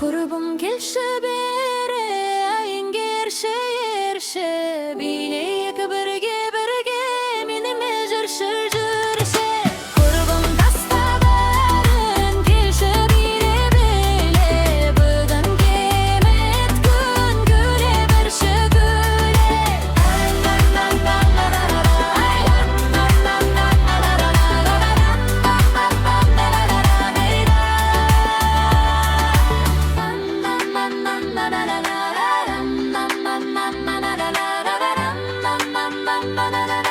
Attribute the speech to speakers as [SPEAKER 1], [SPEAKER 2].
[SPEAKER 1] Құрбым келші бері, айынгерші ерші, билейік бірге, меніме жүрші жүрші. Құрбым таста бәрін, келші бире біле, бүгін кемет күн күле бірші күле. Na na na na na